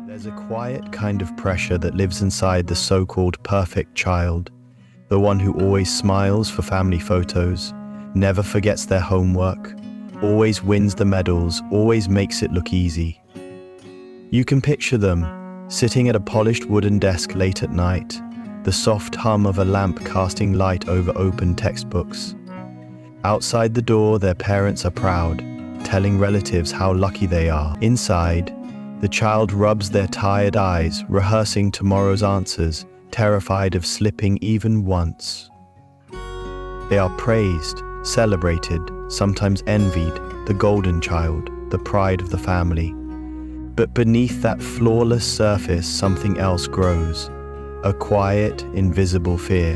There's a quiet kind of pressure that lives inside the so-called perfect child, the one who always smiles for family photos, never forgets their homework, always wins the medals, always makes it look easy. You can picture them, sitting at a polished wooden desk late at night, the soft hum of a lamp casting light over open textbooks. Outside the door, their parents are proud, telling relatives how lucky they are. Inside, the child rubs their tired eyes, rehearsing tomorrow's answers, terrified of slipping even once. They are praised, celebrated, sometimes envied, the golden child, the pride of the family. But beneath that flawless surface, something else grows. A quiet, invisible fear.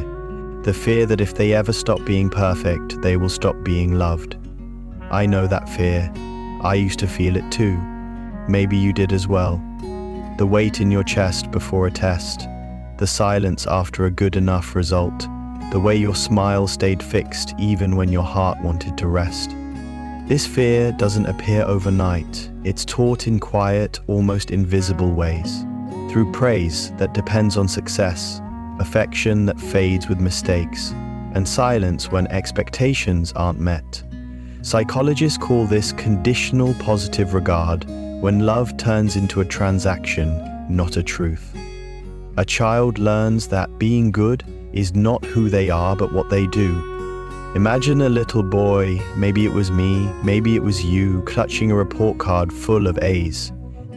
The fear that if they ever stop being perfect, they will stop being loved. I know that fear. I used to feel it too. Maybe you did as well. The weight in your chest before a test, the silence after a good enough result, the way your smile stayed fixed even when your heart wanted to rest. This fear doesn't appear overnight. It's taught in quiet, almost invisible ways. Through praise that depends on success, affection that fades with mistakes, and silence when expectations aren't met. Psychologists call this conditional positive regard, when love turns into a transaction, not a truth. A child learns that being good is not who they are, but what they do. Imagine a little boy, maybe it was me, maybe it was you, clutching a report card full of A's.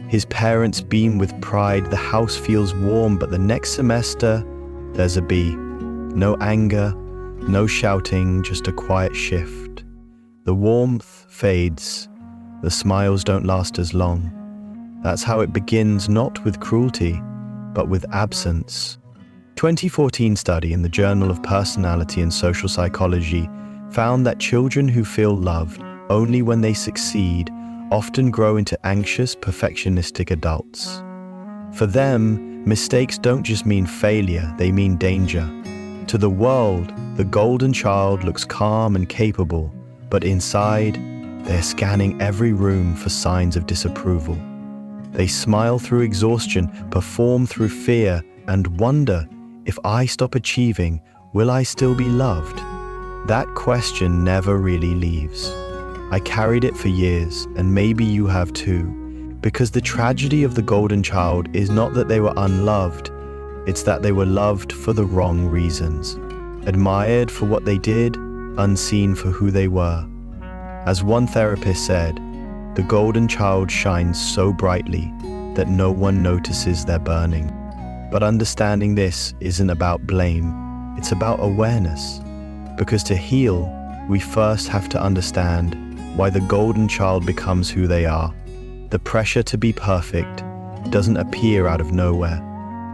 His parents beam with pride, the house feels warm, but the next semester, there's a B. No anger, no shouting, just a quiet shift. The warmth fades. The smiles don't last as long. That's how it begins, not with cruelty, but with absence. 2014 study in the Journal of Personality and Social Psychology found that children who feel loved only when they succeed often grow into anxious, perfectionistic adults. For them, mistakes don't just mean failure, they mean danger. To the world, the golden child looks calm and capable, but inside, they're scanning every room for signs of disapproval. They smile through exhaustion, perform through fear, and wonder, if I stop achieving, will I still be loved? That question never really leaves. I carried it for years, and maybe you have too, because the tragedy of the golden child is not that they were unloved, it's that they were loved for the wrong reasons. Admired for what they did, unseen for who they were. As one therapist said, the golden child shines so brightly that no one notices they're burning. But understanding this isn't about blame, it's about awareness. Because to heal, we first have to understand why the golden child becomes who they are. The pressure to be perfect doesn't appear out of nowhere.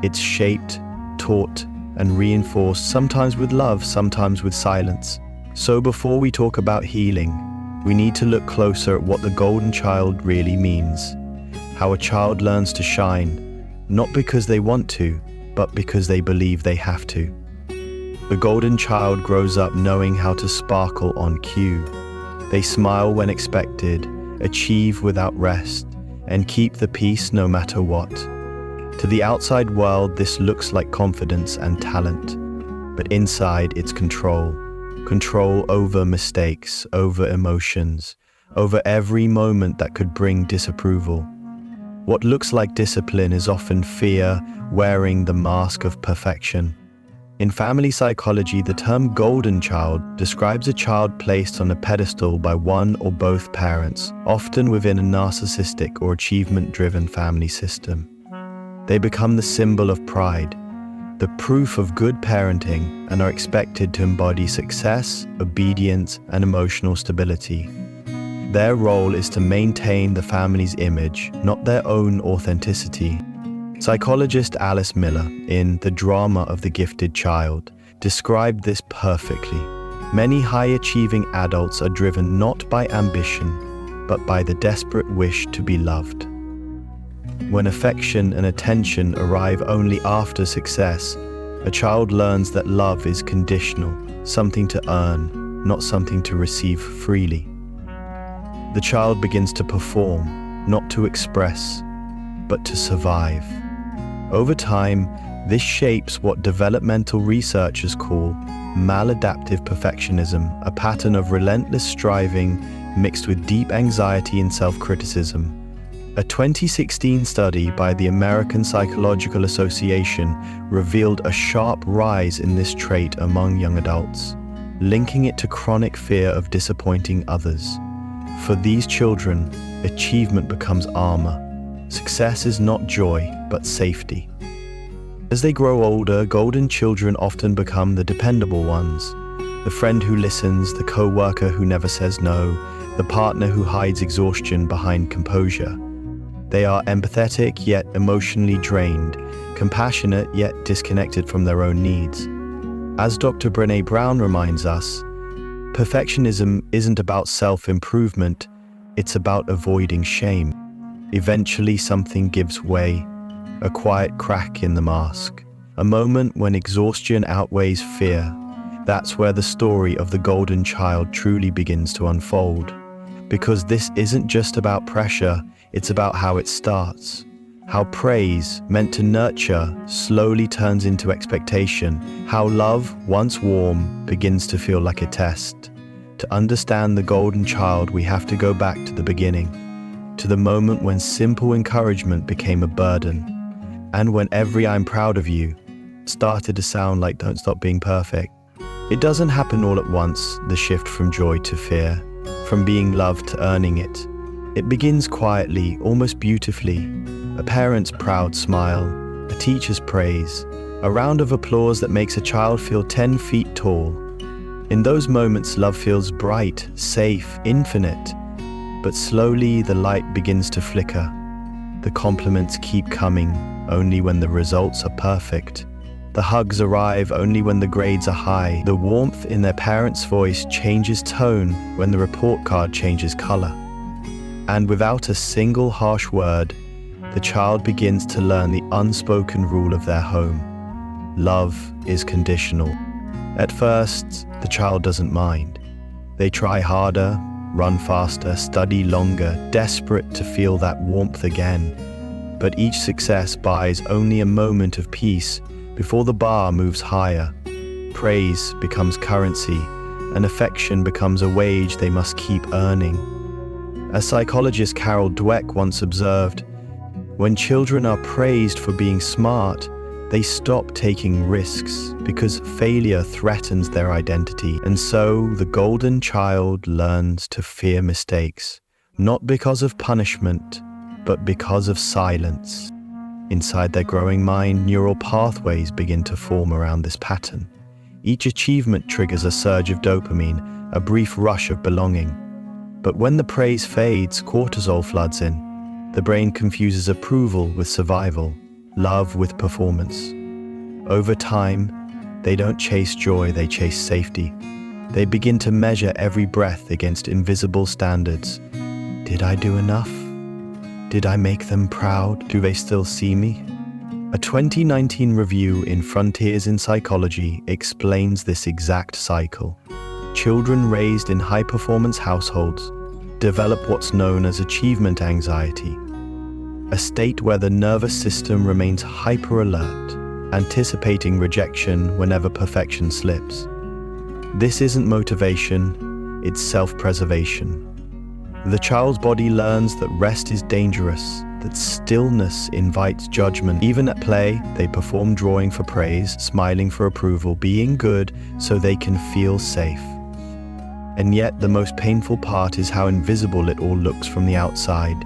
It's shaped, taught, and reinforced, sometimes with love, sometimes with silence. So before we talk about healing, we need to look closer at what the golden child really means. How a child learns to shine, not because they want to, but because they believe they have to. The golden child grows up knowing how to sparkle on cue. They smile when expected, achieve without rest, and keep the peace no matter what. To the outside world, this looks like confidence and talent, but inside it's control. Control over mistakes, over emotions, over every moment that could bring disapproval. What looks like discipline is often fear wearing the mask of perfection. In family psychology, the term golden child describes a child placed on a pedestal by one or both parents, often within a narcissistic or achievement-driven family system. They become the symbol of pride, the proof of good parenting, and are expected to embody success, obedience, and emotional stability. Their role is to maintain the family's image, not their own authenticity. Psychologist Alice Miller, in The Drama of the Gifted Child, described this perfectly. Many high-achieving adults are driven not by ambition, but by the desperate wish to be loved. When affection and attention arrive only after success, a child learns that love is conditional, something to earn, not something to receive freely. The child begins to perform, not to express. but to survive. Over time, this shapes what developmental researchers call maladaptive perfectionism, a pattern of relentless striving mixed with deep anxiety and self-criticism. A 2016 study by the American Psychological Association revealed a sharp rise in this trait among young adults, linking it to chronic fear of disappointing others. For these children, achievement becomes armor. Success is not joy, but safety. As they grow older, golden children often become the dependable ones. The friend who listens, the co-worker who never says no, the partner who hides exhaustion behind composure. They are empathetic yet emotionally drained, compassionate yet disconnected from their own needs. As Dr. Brené Brown reminds us, perfectionism isn't about self-improvement, it's about avoiding shame. Eventually something gives way, a quiet crack in the mask, a moment when exhaustion outweighs fear. That's where the story of the golden child truly begins to unfold. Because this isn't just about pressure, it's about how it starts. How praise, meant to nurture, slowly turns into expectation. How love, once warm, begins to feel like a test. To understand the golden child, we have to go back to the beginning, to the moment when simple encouragement became a burden, and when every "I'm proud of you" started to sound like "don't stop being perfect." It doesn't happen all at once, the shift from joy to fear, from being loved to earning it. It begins quietly, almost beautifully. A parent's proud smile, a teacher's praise, a round of applause that makes a child feel 10 feet tall. In those moments, love feels bright, safe, infinite. But slowly, the light begins to flicker. The compliments keep coming, only when the results are perfect. The hugs arrive only when the grades are high. The warmth in their parents' voice changes tone when the report card changes color. And without a single harsh word, the child begins to learn the unspoken rule of their home. Love is conditional. At first, the child doesn't mind. They try harder, run faster, study longer, desperate to feel that warmth again. But each success buys only a moment of peace before the bar moves higher. Praise becomes currency, and affection becomes a wage they must keep earning. As psychologist Carol Dweck once observed, when children are praised for being smart, they stop taking risks because failure threatens their identity. And so the golden child learns to fear mistakes, not because of punishment, but because of silence. Inside their growing mind, neural pathways begin to form around this pattern. Each achievement triggers a surge of dopamine, a brief rush of belonging. But when the praise fades, cortisol floods in. The brain confuses approval with survival, love with performance. Over time, they don't chase joy, they chase safety. They begin to measure every breath against invisible standards. Did I do enough? Did I make them proud? Do they still see me? A 2019 review in Frontiers in Psychology explains this exact cycle. Children raised in high-performance households develop what's known as achievement anxiety, a state where the nervous system remains hyper-alert, anticipating rejection whenever perfection slips. This isn't motivation, it's self-preservation. The child's body learns that rest is dangerous, that stillness invites judgment. Even at play, they perform drawing for praise, smiling for approval, being good so they can feel safe. And yet the most painful part is how invisible it all looks from the outside.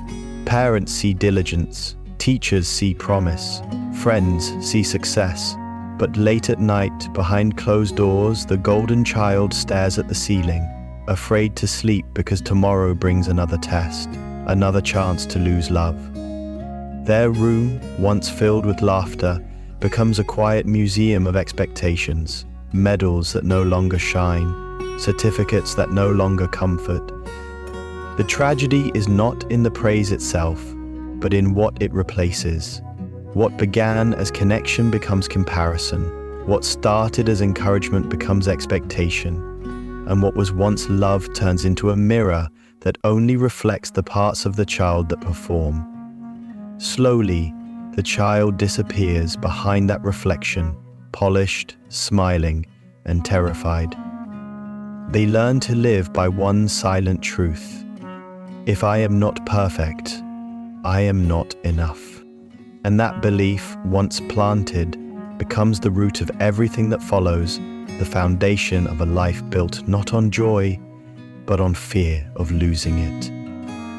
Parents see diligence, teachers see promise, friends see success. But late at night, behind closed doors, the golden child stares at the ceiling, afraid to sleep because tomorrow brings another test, another chance to lose love. Their room, once filled with laughter, becomes a quiet museum of expectations, medals that no longer shine, certificates that no longer comfort. The tragedy is not in the praise itself, but in what it replaces. What began as connection becomes comparison. What started as encouragement becomes expectation. And what was once love turns into a mirror that only reflects the parts of the child that perform. Slowly, the child disappears behind that reflection, polished, smiling, and terrified. They learn to live by one silent truth: if I am not perfect, I am not enough. And that belief, once planted, becomes the root of everything that follows, the foundation of a life built not on joy, but on fear of losing it.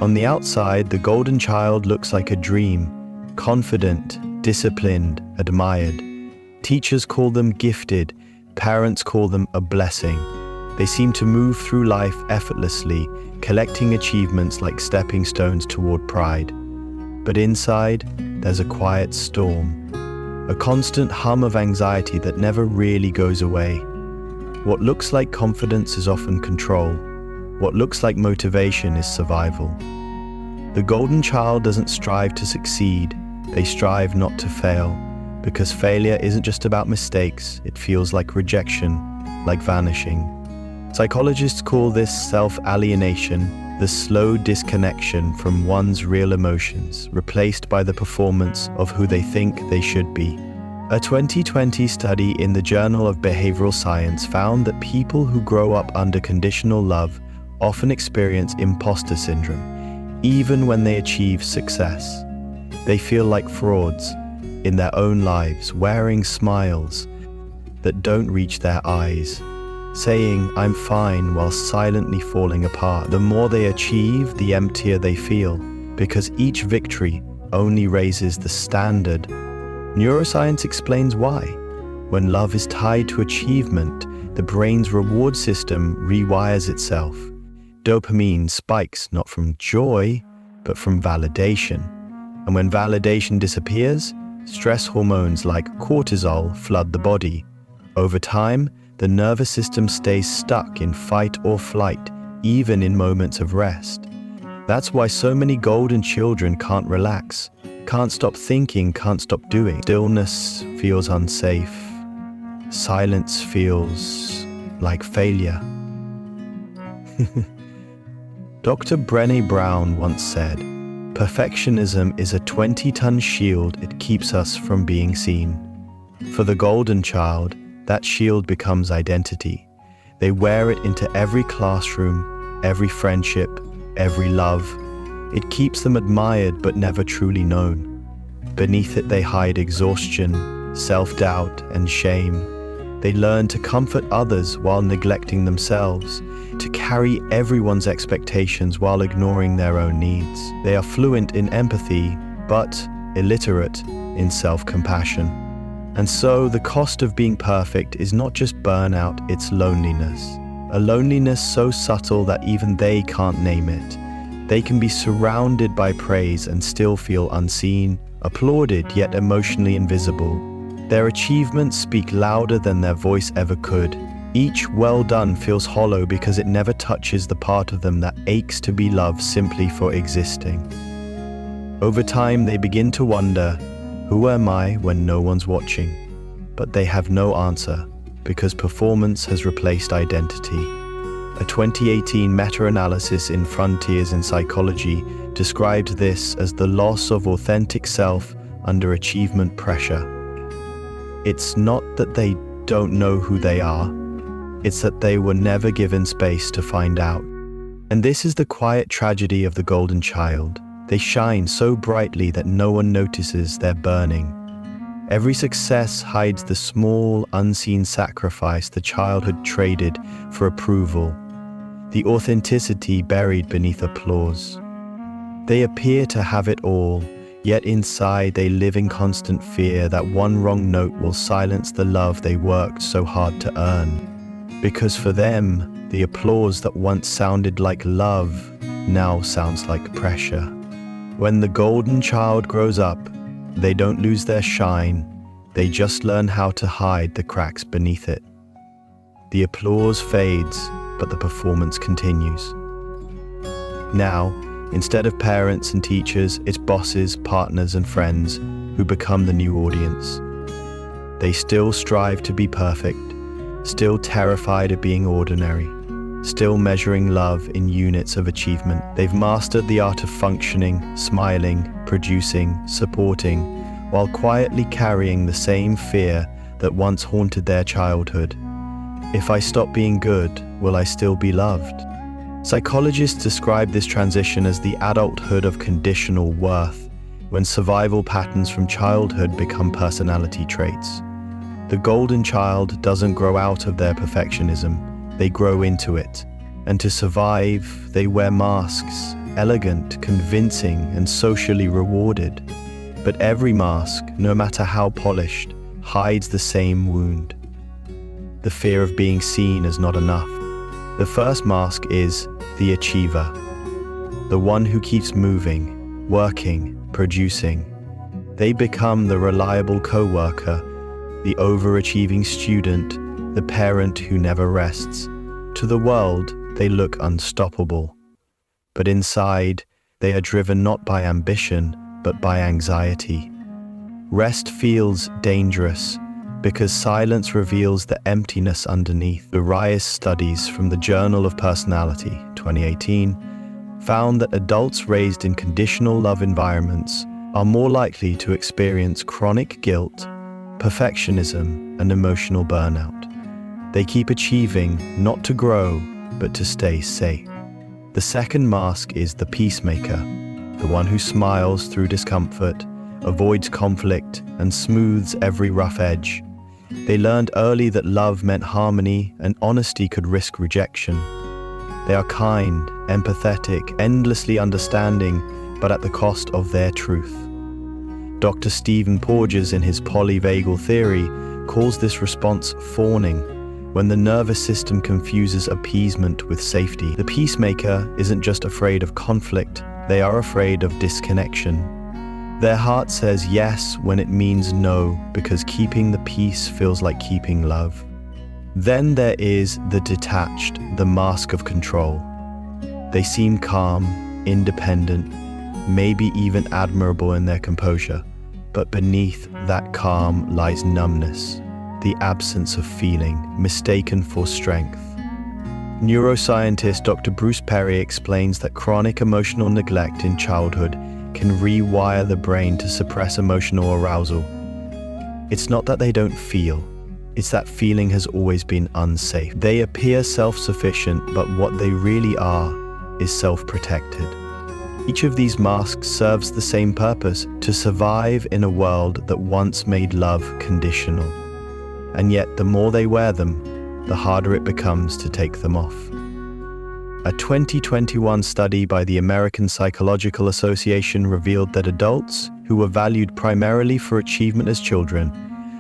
On the outside, the golden child looks like a dream, confident, disciplined, admired. Teachers call them gifted, parents call them a blessing. They seem to move through life effortlessly, collecting achievements like stepping stones toward pride. But inside, there's a quiet storm, a constant hum of anxiety that never really goes away. What looks like confidence is often control. What looks like motivation is survival. The golden child doesn't strive to succeed, they strive not to fail, because failure isn't just about mistakes, it feels like rejection, like vanishing. Psychologists call this self-alienation, the slow disconnection from one's real emotions, replaced by the performance of who they think they should be. A 2020 study in the Journal of Behavioral Science found that people who grow up under conditional love often experience imposter syndrome, even when they achieve success. They feel like frauds in their own lives, wearing smiles that don't reach their eyes, saying, "I'm fine," while silently falling apart. The more they achieve, the emptier they feel, because each victory only raises the standard. Neuroscience explains why. When love is tied to achievement, the brain's reward system rewires itself. Dopamine spikes not from joy, but from validation. And when validation disappears, stress hormones like cortisol flood the body. Over time, the nervous system stays stuck in fight or flight, even in moments of rest. That's why so many golden children can't relax, can't stop thinking, can't stop doing. Stillness feels unsafe. Silence feels like failure. Dr. Brené Brown once said, "Perfectionism is a 20-ton shield. It keeps us from being seen." For the golden child, that shield becomes identity. They wear it into every classroom, every friendship, every love. It keeps them admired but never truly known. Beneath it they hide exhaustion, self-doubt, and shame. They learn to comfort others while neglecting themselves, to carry everyone's expectations while ignoring their own needs. They are fluent in empathy, but illiterate in self-compassion. And so the cost of being perfect is not just burnout, it's loneliness. A loneliness so subtle that even they can't name it. They can be surrounded by praise and still feel unseen, applauded yet emotionally invisible. Their achievements speak louder than their voice ever could. Each well done feels hollow because it never touches the part of them that aches to be loved simply for existing. Over time, they begin to wonder, who am I when no one's watching? But they have no answer, because performance has replaced identity. A 2018 meta-analysis in Frontiers in Psychology described this as the loss of authentic self under achievement pressure. It's not that they don't know who they are, it's that they were never given space to find out. And this is the quiet tragedy of the golden child. They shine so brightly that no one notices they're burning. Every success hides the small, unseen sacrifice the childhood traded for approval, the authenticity buried beneath applause. They appear to have it all, yet inside they live in constant fear that one wrong note will silence the love they worked so hard to earn. Because for them, the applause that once sounded like love now sounds like pressure. When the golden child grows up, they don't lose their shine, they just learn how to hide the cracks beneath it. The applause fades, but the performance continues. Now, instead of parents and teachers, it's bosses, partners, and friends who become the new audience. They still strive to be perfect, still terrified of being ordinary, still measuring love in units of achievement. They've mastered the art of functioning, smiling, producing, supporting, while quietly carrying the same fear that once haunted their childhood. If I stop being good, will I still be loved? Psychologists describe this transition as the adulthood of conditional worth, when survival patterns from childhood become personality traits. The golden child doesn't grow out of their perfectionism, they grow into it. And to survive, they wear masks, elegant, convincing, and socially rewarded. But every mask, no matter how polished, hides the same wound: the fear of being seen as not enough. The first mask is the achiever, the one who keeps moving, working, producing. They become the reliable co-worker, the overachieving student, the parent who never rests. To the world, they look unstoppable. But inside, they are driven not by ambition, but by anxiety. Rest feels dangerous because silence reveals the emptiness underneath. The Rice studies from the Journal of Personality, 2018, found that adults raised in conditional love environments are more likely to experience chronic guilt, perfectionism, and emotional burnout. They keep achieving not to grow, but to stay safe. The second mask is the peacemaker, the one who smiles through discomfort, avoids conflict, and smooths every rough edge. They learned early that love meant harmony and honesty could risk rejection. They are kind, empathetic, endlessly understanding, but at the cost of their truth. Dr. Stephen Porges, in his polyvagal theory, calls this response fawning, when the nervous system confuses appeasement with safety. The peacemaker isn't just afraid of conflict, they are afraid of disconnection. Their heart says yes when it means no, because keeping the peace feels like keeping love. Then there is the detached, the mask of control. They seem calm, independent, maybe even admirable in their composure, but beneath that calm lies numbness, the absence of feeling, mistaken for strength. Neuroscientist Dr. Bruce Perry explains that chronic emotional neglect in childhood can rewire the brain to suppress emotional arousal. It's not that they don't feel, it's that feeling has always been unsafe. They appear self-sufficient, but what they really are is self-protected. Each of these masks serves the same purpose: to survive in a world that once made love conditional. And yet, the more they wear them, the harder it becomes to take them off. A 2021 study by the American Psychological Association revealed that adults who were valued primarily for achievement as children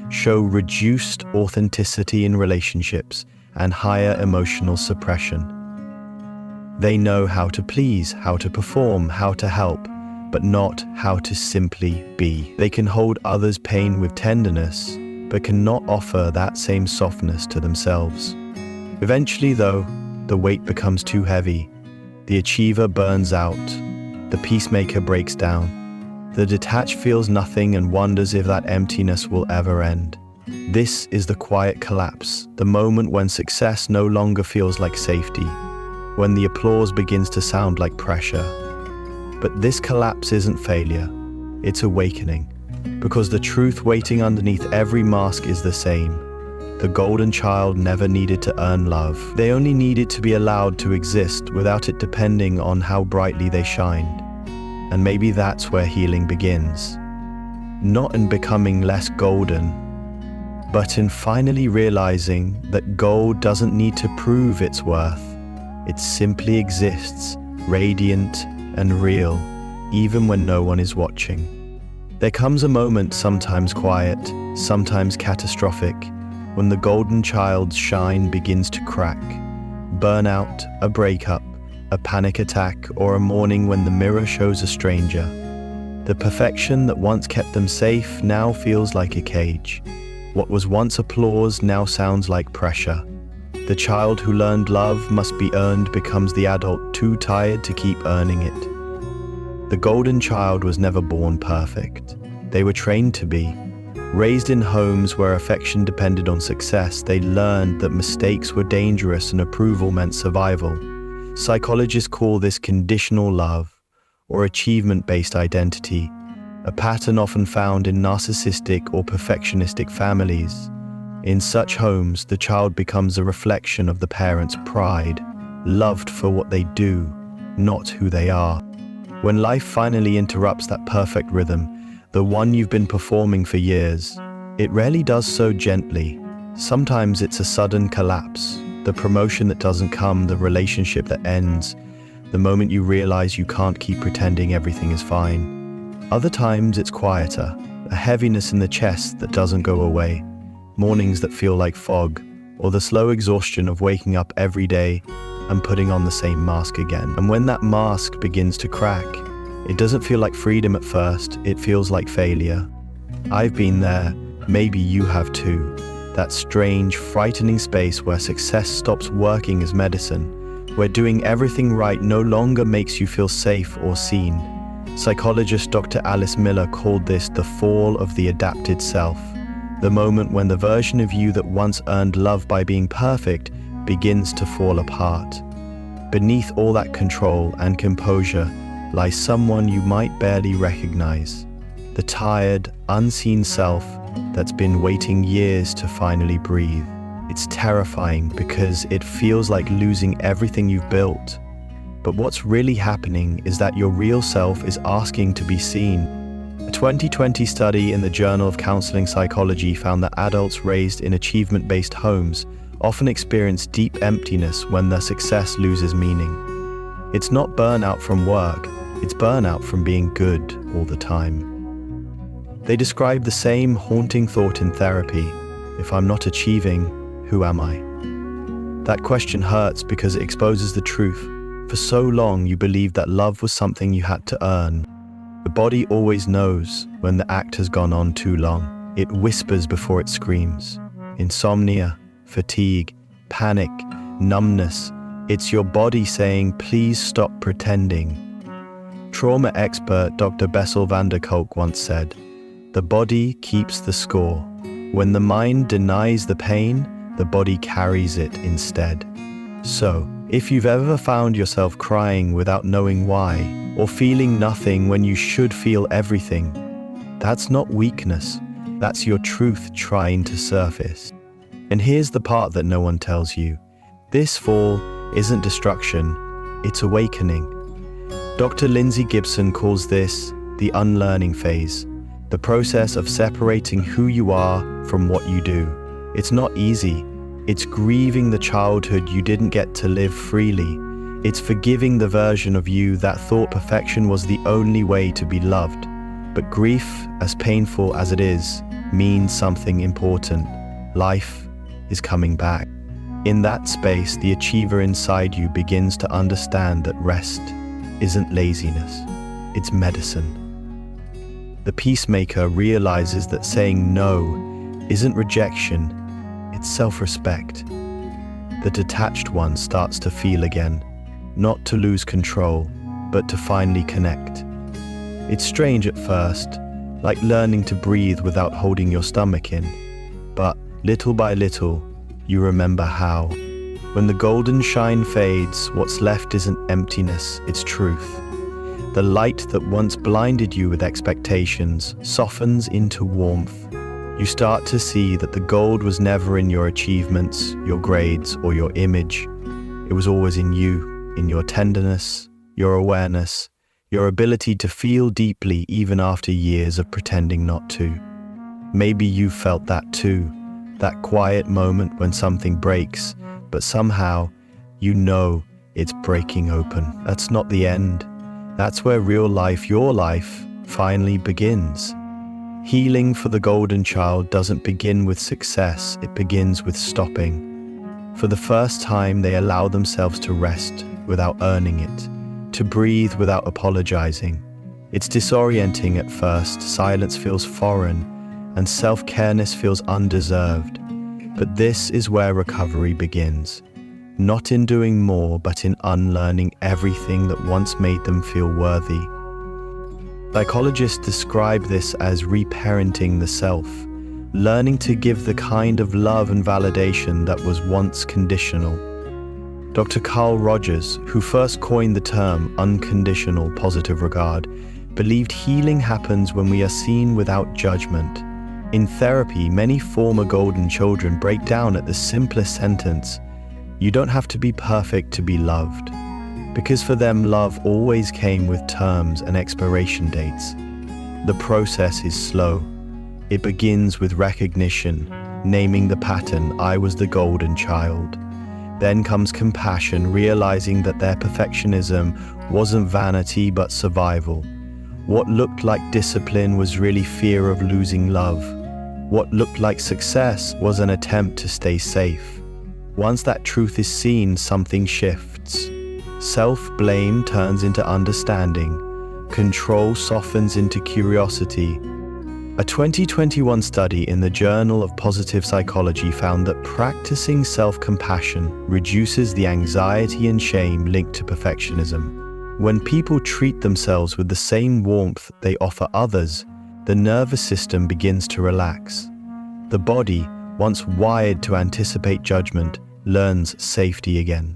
show reduced authenticity in relationships and higher emotional suppression. They know how to please, how to perform, how to help, but not how to simply be. They can hold others' pain with tenderness, but cannot offer that same softness to themselves. Eventually, though, the weight becomes too heavy. The achiever burns out. The peacemaker breaks down. The detached feels nothing and wonders if that emptiness will ever end. This is the quiet collapse, the moment when success no longer feels like safety, when the applause begins to sound like pressure. But this collapse isn't failure, it's awakening, because the truth waiting underneath every mask is the same. The golden child never needed to earn love. They only needed to be allowed to exist without it depending on how brightly they shined. And maybe that's where healing begins. Not in becoming less golden, but in finally realizing that gold doesn't need to prove its worth. It simply exists, radiant and real, even when no one is watching. There comes a moment, sometimes quiet, sometimes catastrophic, when the golden child's shine begins to crack. Burnout, a breakup, a panic attack, or a morning when the mirror shows a stranger. The perfection that once kept them safe now feels like a cage. What was once applause now sounds like pressure. The child who learned love must be earned becomes the adult too tired to keep earning it. The golden child was never born perfect. They were trained to be. Raised in homes where affection depended on success, they learned that mistakes were dangerous and approval meant survival. Psychologists call this conditional love, or achievement-based identity, a pattern often found in narcissistic or perfectionistic families. In such homes, the child becomes a reflection of the parents' pride, loved for what they do, not who they are. When life finally interrupts that perfect rhythm, the one you've been performing for years, it rarely does so gently. Sometimes it's a sudden collapse, the promotion that doesn't come, the relationship that ends, the moment you realize you can't keep pretending everything is fine. Other times it's quieter, a heaviness in the chest that doesn't go away, mornings that feel like fog, or the slow exhaustion of waking up every day and putting on the same mask again. And when that mask begins to crack, it doesn't feel like freedom at first, it feels like failure. I've been there, maybe you have too. That strange, frightening space where success stops working as medicine, where doing everything right no longer makes you feel safe or seen. Psychologist Dr. Alice Miller called this the fall of the adapted self, the moment when the version of you that once earned love by being perfect begins to fall apart. Beneath all that control and composure lies someone you might barely recognize, the tired, unseen self that's been waiting years to finally breathe. It's terrifying because it feels like losing everything you've built. But what's really happening is that your real self is asking to be seen. A 2020 study in the Journal of Counseling Psychology found that adults raised in achievement-based homes often experience deep emptiness when their success loses meaning. It's not burnout from work, it's burnout from being good all the time. They describe the same haunting thought in therapy: if I'm not achieving, who am I? That question hurts because it exposes the truth. For so long you believed that love was something you had to earn. The body always knows when the act has gone on too long. It whispers before it screams. Insomnia, fatigue, panic, numbness. It's your body saying, please stop pretending. Trauma expert Dr. Bessel van der Kolk once said, the body keeps the score. When the mind denies the pain, the body carries it instead. So, if you've ever found yourself crying without knowing why, or feeling nothing when you should feel everything, that's not weakness, that's your truth trying to surface. And here's the part that no one tells you. This fall isn't destruction, it's awakening. Dr. Lindsay Gibson calls this the unlearning phase, the process of separating who you are from what you do. It's not easy. It's grieving the childhood you didn't get to live freely. It's forgiving the version of you that thought perfection was the only way to be loved. But grief, as painful as it is, means something important. Life is coming back. In that space, the achiever inside you begins to understand that rest isn't laziness, it's medicine. The peacemaker realizes that saying no isn't rejection, it's self-respect. The detached one starts to feel again, not to lose control, but to finally connect. It's strange at first, like learning to breathe without holding your stomach in. But little by little, you remember how. When the golden shine fades, what's left isn't emptiness, it's truth. The light that once blinded you with expectations softens into warmth. You start to see that the gold was never in your achievements, your grades, or your image. It was always in you, in your tenderness, your awareness, your ability to feel deeply even after years of pretending not to. Maybe you felt that too, that quiet moment when something breaks, but somehow you know it's breaking open. That's not the end. That's where real life, your life, finally begins. Healing for the golden child doesn't begin with success, it begins with stopping. For the first time, they allow themselves to rest without earning it, to breathe without apologizing. It's disorienting at first, silence feels foreign, and self-careness feels undeserved. But this is where recovery begins. Not in doing more, but in unlearning everything that once made them feel worthy. Psychologists describe this as reparenting the self, learning to give the kind of love and validation that was once conditional. Dr. Carl Rogers, who first coined the term unconditional positive regard, believed healing happens when we are seen without judgment. In therapy, many former golden children break down at the simplest sentence, "You don't have to be perfect to be loved." Because for them, love always came with terms and expiration dates. The process is slow. It begins with recognition, naming the pattern, "I was the golden child." Then comes compassion, realizing that their perfectionism wasn't vanity but survival. What looked like discipline was really fear of losing love. What looked like success was an attempt to stay safe. Once that truth is seen, something shifts. Self-blame turns into understanding. Control softens into curiosity. A 2021 study in the Journal of Positive Psychology found that practicing self-compassion reduces the anxiety and shame linked to perfectionism. When people treat themselves with the same warmth they offer others, the nervous system begins to relax. The body, once wired to anticipate judgment, learns safety again.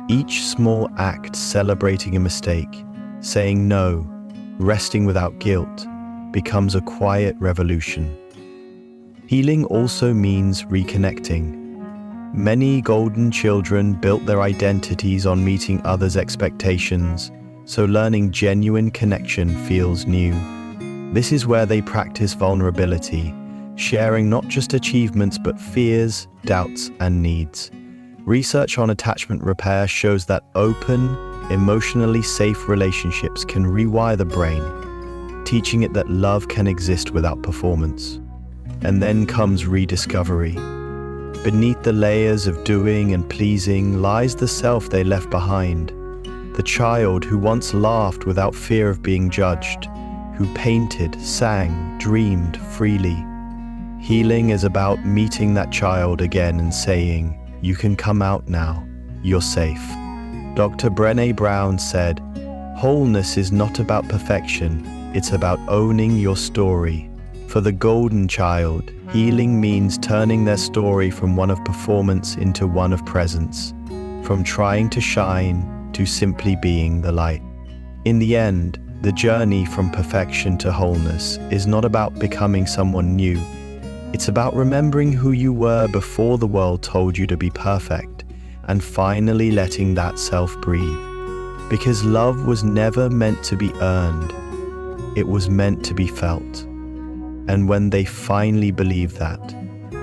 Each small act celebrating a mistake, saying no, resting without guilt, becomes a quiet revolution. Healing also means reconnecting. Many golden children built their identities on meeting others' expectations, so learning genuine connection feels new. This is where they practice vulnerability, sharing not just achievements but fears, doubts, and needs. Research on attachment repair shows that open, emotionally safe relationships can rewire the brain, teaching it that love can exist without performance. And then comes rediscovery. Beneath the layers of doing and pleasing lies the self they left behind, the child who once laughed without fear of being judged, who painted, sang, dreamed freely. Healing is about meeting that child again and saying, "You can come out now, you're safe." Dr. Brené Brown said, "Wholeness is not about perfection, it's about owning your story." For the golden child, healing means turning their story from one of performance into one of presence, from trying to shine to simply being the light. In the end, the journey from perfection to wholeness is not about becoming someone new. It's about remembering who you were before the world told you to be perfect, and finally letting that self breathe. Because love was never meant to be earned, it was meant to be felt. And when they finally believe that,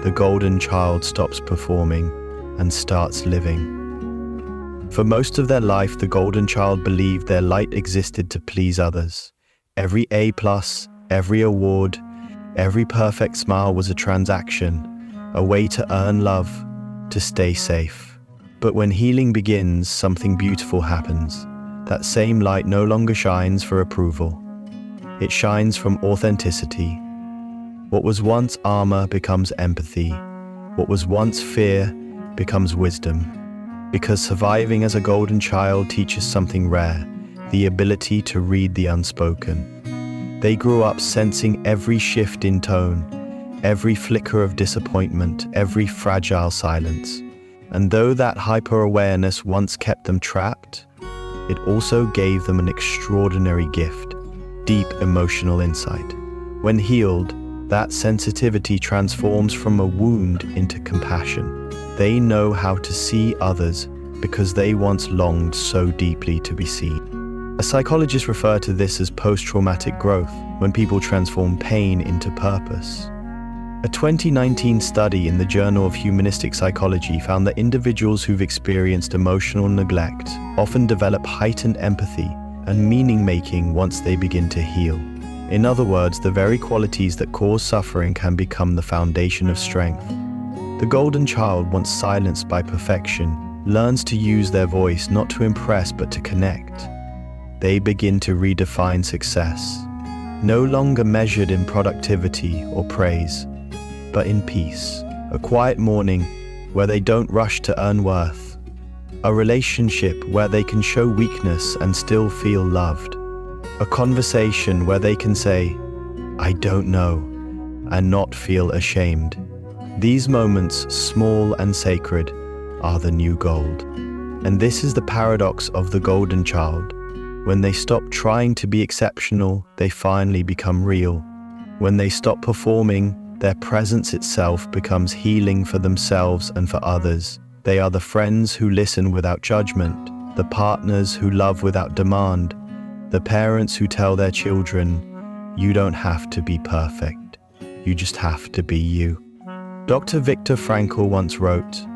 the golden child stops performing and starts living. For most of their life, the golden child believed their light existed to please others. Every A+, every award, every perfect smile was a transaction, a way to earn love, to stay safe. But when healing begins, something beautiful happens. That same light no longer shines for approval. It shines from authenticity. What was once armor becomes empathy. What was once fear becomes wisdom. Because surviving as a golden child teaches something rare, the ability to read the unspoken. They grew up sensing every shift in tone, every flicker of disappointment, every fragile silence. And though that hyper-awareness once kept them trapped, it also gave them an extraordinary gift, deep emotional insight. When healed, that sensitivity transforms from a wound into compassion. They know how to see others because they once longed so deeply to be seen. A psychologist referred to this as post-traumatic growth, when people transform pain into purpose. A 2019 study in the Journal of Humanistic Psychology found that individuals who've experienced emotional neglect often develop heightened empathy and meaning-making once they begin to heal. In other words, the very qualities that cause suffering can become the foundation of strength. The golden child, once silenced by perfection, learns to use their voice not to impress but to connect. They begin to redefine success, no longer measured in productivity or praise, but in peace. A quiet morning where they don't rush to earn worth. A relationship where they can show weakness and still feel loved. A conversation where they can say, "I don't know," and not feel ashamed. These moments, small and sacred, are the new gold. And this is the paradox of the golden child. When they stop trying to be exceptional, they finally become real. When they stop performing, their presence itself becomes healing for themselves and for others. They are the friends who listen without judgment, the partners who love without demand, the parents who tell their children, "You don't have to be perfect. You just have to be you." Dr. Viktor Frankl once wrote,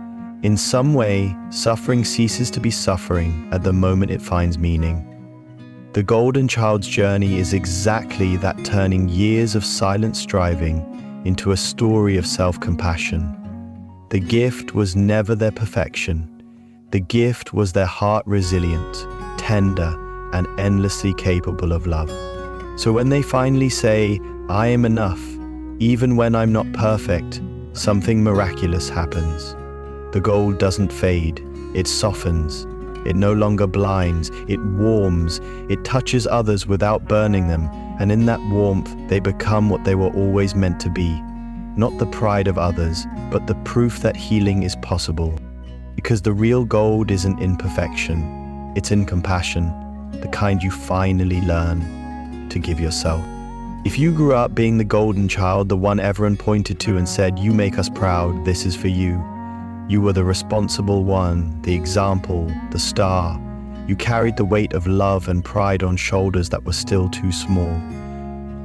"In some way, suffering ceases to be suffering at the moment it finds meaning." The golden child's journey is exactly that, turning years of silent striving into a story of self-compassion. The gift was never their perfection. The gift was their heart, resilient, tender, and endlessly capable of love. So when they finally say, "I am enough, even when I'm not perfect," something miraculous happens. The gold doesn't fade, it softens. It no longer blinds, it warms, it touches others without burning them, and in that warmth, they become what they were always meant to be. Not the pride of others, but the proof that healing is possible. Because the real gold isn't in perfection, it's in compassion, the kind you finally learn to give yourself. If you grew up being the golden child, the one everyone pointed to and said, "You make us proud, this is for you," you were the responsible one, the example, the star. You carried the weight of love and pride on shoulders that were still too small.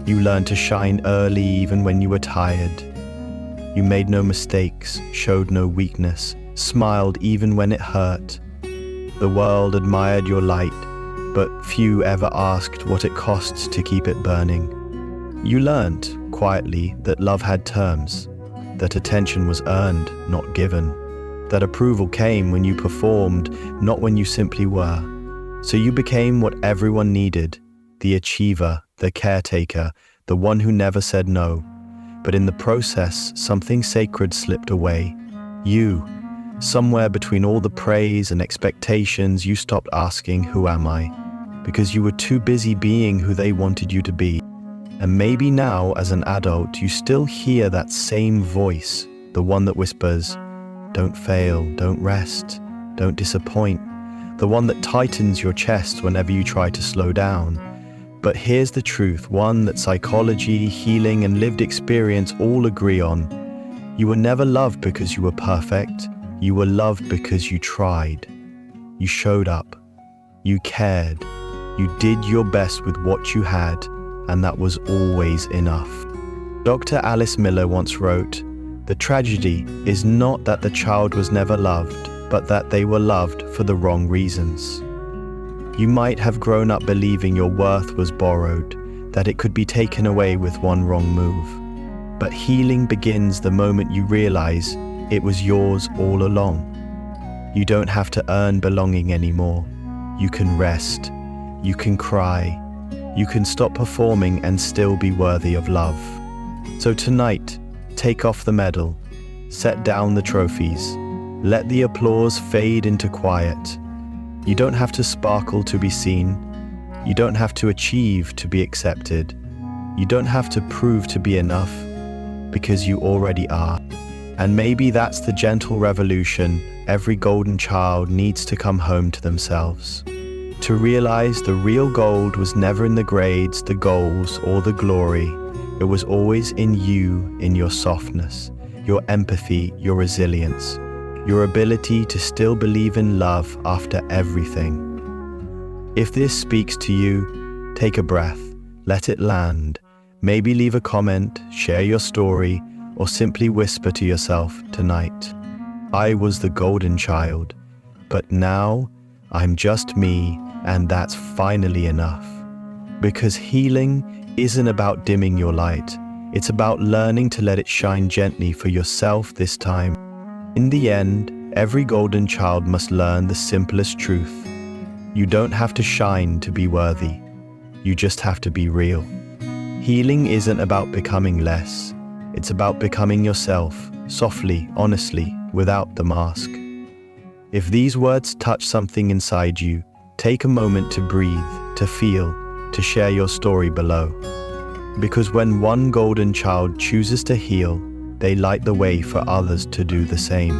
You learned to shine early even when you were tired. You made no mistakes, showed no weakness, smiled even when it hurt. The world admired your light, but few ever asked what it costs to keep it burning. You learned, quietly, that love had terms, that attention was earned, not given, that approval came when you performed, not when you simply were. So you became what everyone needed, the achiever, the caretaker, the one who never said no. But in the process, something sacred slipped away. You, somewhere between all the praise and expectations, you stopped asking, "Who am I?" Because you were too busy being who they wanted you to be. And maybe now, as an adult, you still hear that same voice, the one that whispers, "Don't fail, don't rest, don't disappoint," the one that tightens your chest whenever you try to slow down. But here's the truth, one that psychology, healing, and lived experience all agree on. You were never loved because you were perfect. You were loved because you tried. You showed up. You cared. You did your best with what you had, and that was always enough. Dr. Alice Miller once wrote, "The tragedy is not that the child was never loved, but that they were loved for the wrong reasons." You might have grown up believing your worth was borrowed, that it could be taken away with one wrong move. But healing begins the moment you realize it was yours all along. You don't have to earn belonging anymore. You can rest. You can cry. You can stop performing and still be worthy of love. So tonight, take off the medal, set down the trophies, let the applause fade into quiet. You don't have to sparkle to be seen. You don't have to achieve to be accepted. You don't have to prove to be enough, because you already are. And maybe that's the gentle revolution every golden child needs to come home to themselves. To realize the real gold was never in the grades, the goals, or the glory. It was always in you, in your softness, your empathy, your resilience, your ability to still believe in love after everything. If this speaks to you, take a breath, let it land. Maybe leave a comment, share your story, or simply whisper to yourself tonight, "I was the golden child, but now I'm just me, and that's finally enough." Because healing isn't about dimming your light. It's about learning to let it shine gently for yourself this time. In the end, every golden child must learn the simplest truth. You don't have to shine to be worthy. You just have to be real. Healing isn't about becoming less. It's about becoming yourself, softly, honestly, without the mask. If these words touch something inside you, take a moment to breathe, to feel, to share your story below. Because when one golden child chooses to heal, they light the way for others to do the same.